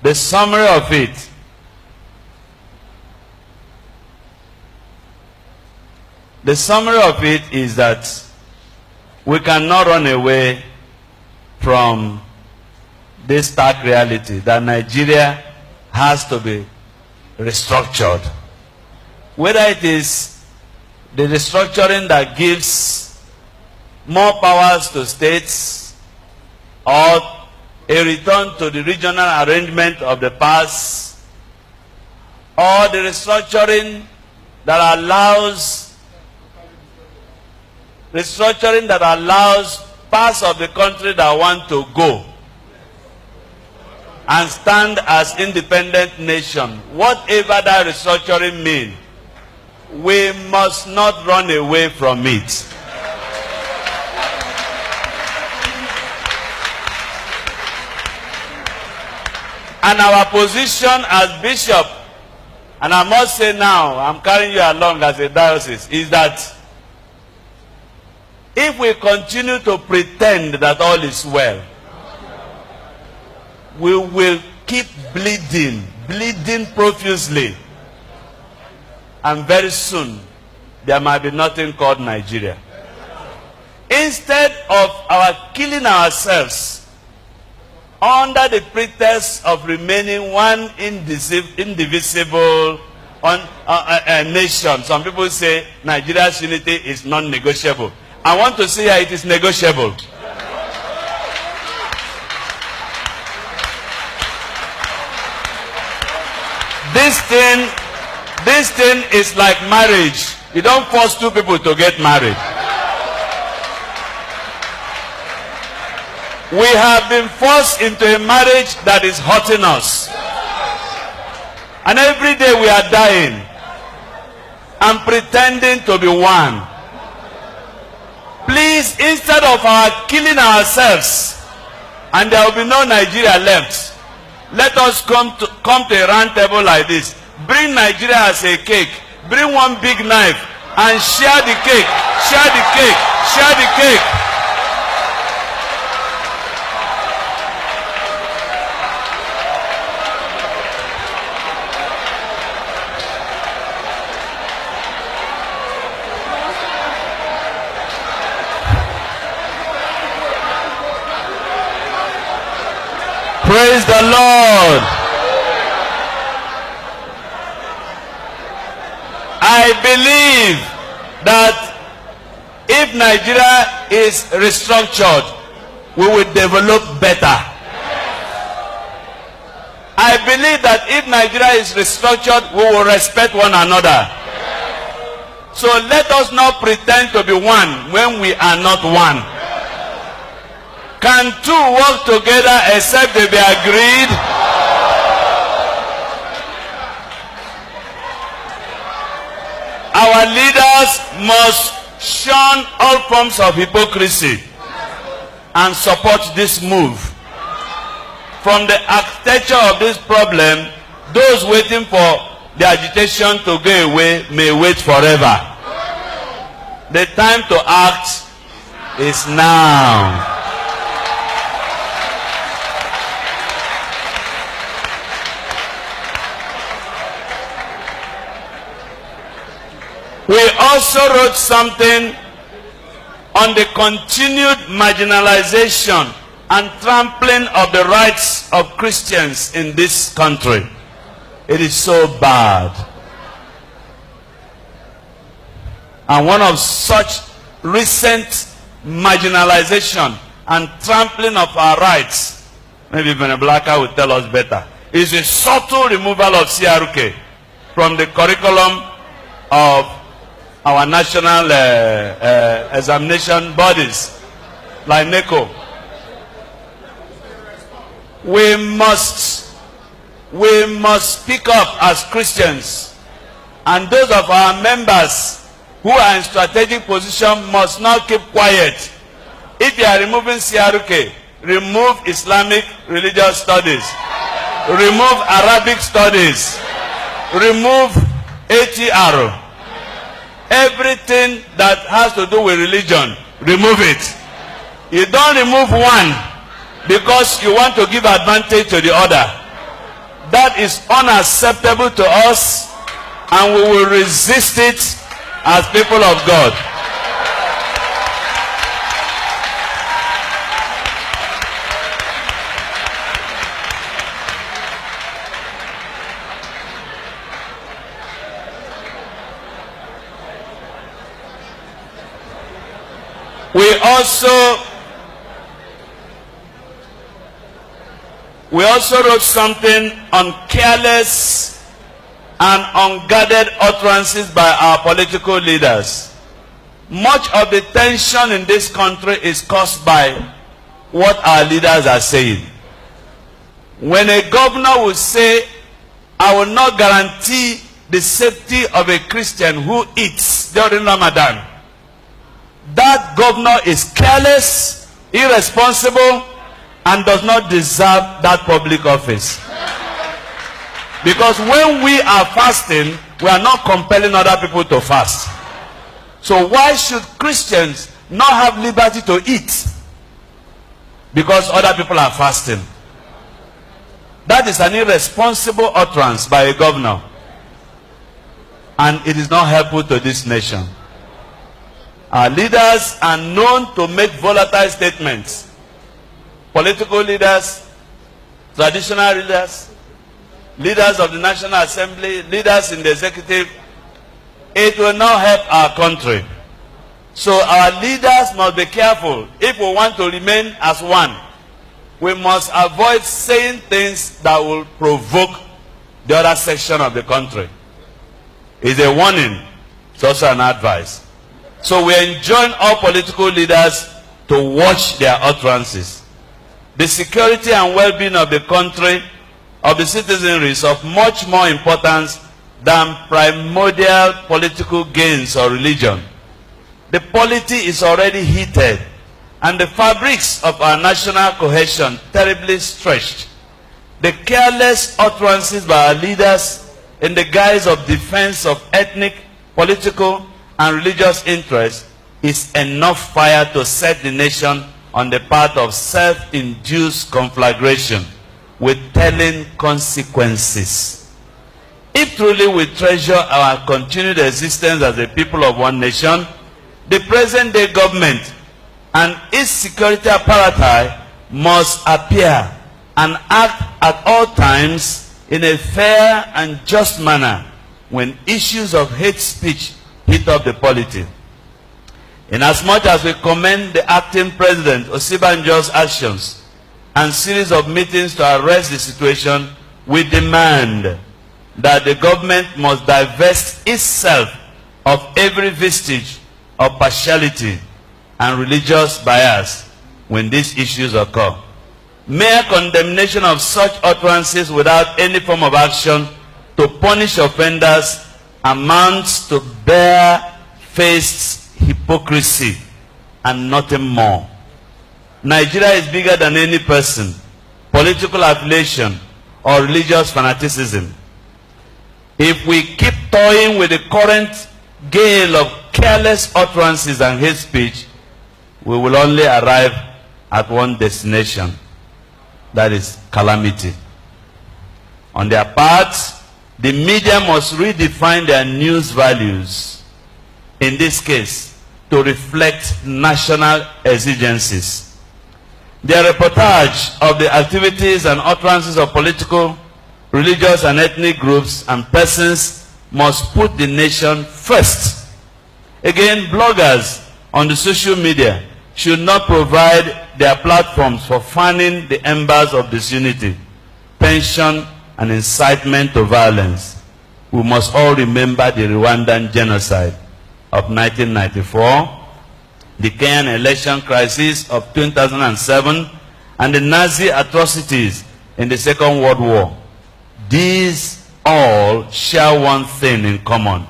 The summary of it. The summary of it is that we cannot run away from this stark reality that Nigeria has to be restructured. Whether it is the restructuring that gives more powers to states or a return to the regional arrangement of the past, or the restructuring that allows parts of the country that want to go and stand as independent nation, whatever that restructuring means, we must not run away from it. And our position as bishop, and I must say now, I'm carrying you along as a diocese, is that if we continue to pretend that all is well, we will keep bleeding profusely. And very soon, there might be nothing called Nigeria. Instead of our killing ourselves under the pretext of remaining one indivisible nation. Some people say Nigeria's unity is non-negotiable. I want to say it is negotiable. This thing is like marriage. You don't force two people to get married. We have been forced into a marriage that is hurting us. And every day we are dying and pretending to be one. Please, instead of our killing ourselves, and there will be no Nigeria left, let us come to a round table like this. Bring Nigeria as a cake. Bring one big knife and share the cake. Share the cake. Share the cake. Praise the Lord. I believe that if Nigeria is restructured, we will develop better. I believe that if Nigeria is restructured, we will respect one another. So let us not pretend to be one when we are not one. Can two work together except they be agreed? Our leaders must shun all forms of hypocrisy and support this move. From the architecture of this problem, those waiting for the agitation to go away may wait forever. The time to act is now. We also wrote something on the continued marginalization and trampling of the rights of Christians in this country. It is so bad. And one of such recent marginalization and trampling of our rights, maybe Beneblaka will tell us better, is a subtle removal of CRK from the curriculum of our national examination bodies like NECO. We must speak up as Christians, and those of our members who are in strategic position must not keep quiet. If you are removing CRK, remove Islamic religious studies, remove Arabic studies, remove ATR. Everything that has to do with religion, remove it. You don't remove one because you want to give advantage to the other. That is unacceptable to us, and we will resist it as people of God. We also wrote something on careless and unguarded utterances by our political leaders. Much of the tension in this country is caused by what our leaders are saying. When a governor will say, I will not guarantee the safety of a Christian who eats during Ramadan, that governor is careless, irresponsible, and does not deserve that public office. Because when we are fasting, we are not compelling other people to fast. So why should Christians not have liberty to eat because other people are fasting? That is an irresponsible utterance by a governor, and it is not helpful to this nation. Our leaders are known to make volatile statements. Political leaders, traditional leaders, leaders of the National Assembly, leaders in the executive. It will not help our country. So our leaders must be careful. If we want to remain as one, we must avoid saying things that will provoke the other section of the country. It's a warning. It's also an advice. So we enjoin all political leaders to watch their utterances. The security and well-being of the country, of the citizenry, is of much more importance than primordial political gains or religion. The polity is already heated, and the fabrics of our national cohesion terribly stretched. The careless utterances by our leaders in the guise of defense of ethnic, political, and religious interests is enough fire to set the nation on the path of self-induced conflagration with telling consequences. If truly we treasure our continued existence as a people of one nation, the present-day government and its security apparatus must appear and act at all times in a fair and just manner when issues of hate speech hit up the polity. Inasmuch as we commend the acting president Osibanjo's actions and series of meetings to arrest the situation, we demand that the government must divest itself of every vestige of partiality and religious bias when these issues occur. Mere condemnation of such utterances without any form of action to punish offenders amounts to bare-faced hypocrisy and nothing more. Nigeria is bigger than any person, political affiliation, or religious fanaticism. If we keep toying with the current gale of careless utterances and hate speech, we will only arrive at one destination, that is calamity. On their part, the media must redefine their news values, in this case, to reflect national exigencies. Their reportage of the activities and utterances of political, religious, and ethnic groups and persons must put the nation first. Again, bloggers on the social media should not provide their platforms for fanning the embers of disunity, tension, and incitement to violence. We must all remember the Rwandan genocide of 1994, the Kenyan election crisis of 2007, and the Nazi atrocities in the Second World War. These all share one thing in common: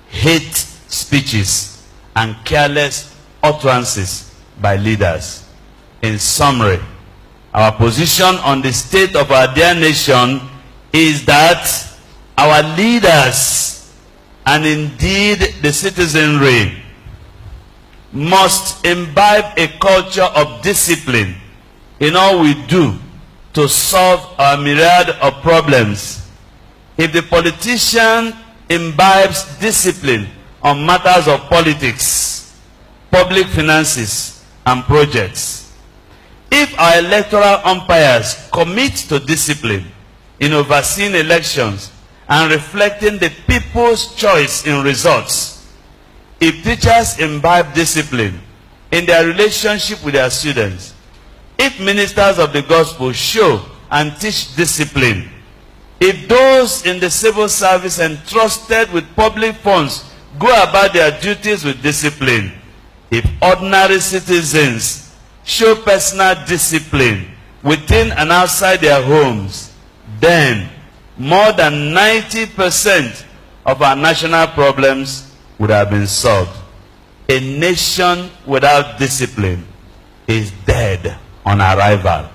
hate speeches and careless utterances by leaders. In summary, our position on the state of our dear nation is that our leaders, and indeed the citizenry, must imbibe a culture of discipline in all we do to solve a myriad of problems. If the politician imbibes discipline on matters of politics, public finances, and projects, if our electoral umpires commit to discipline in overseeing elections and reflecting the people's choice in results, if teachers imbibe discipline in their relationship with their students, if ministers of the gospel show and teach discipline, if those in the civil service entrusted with public funds go about their duties with discipline, if ordinary citizens show personal discipline within and outside their homes, then more than 90% of our national problems would have been solved. A nation without discipline is dead on arrival.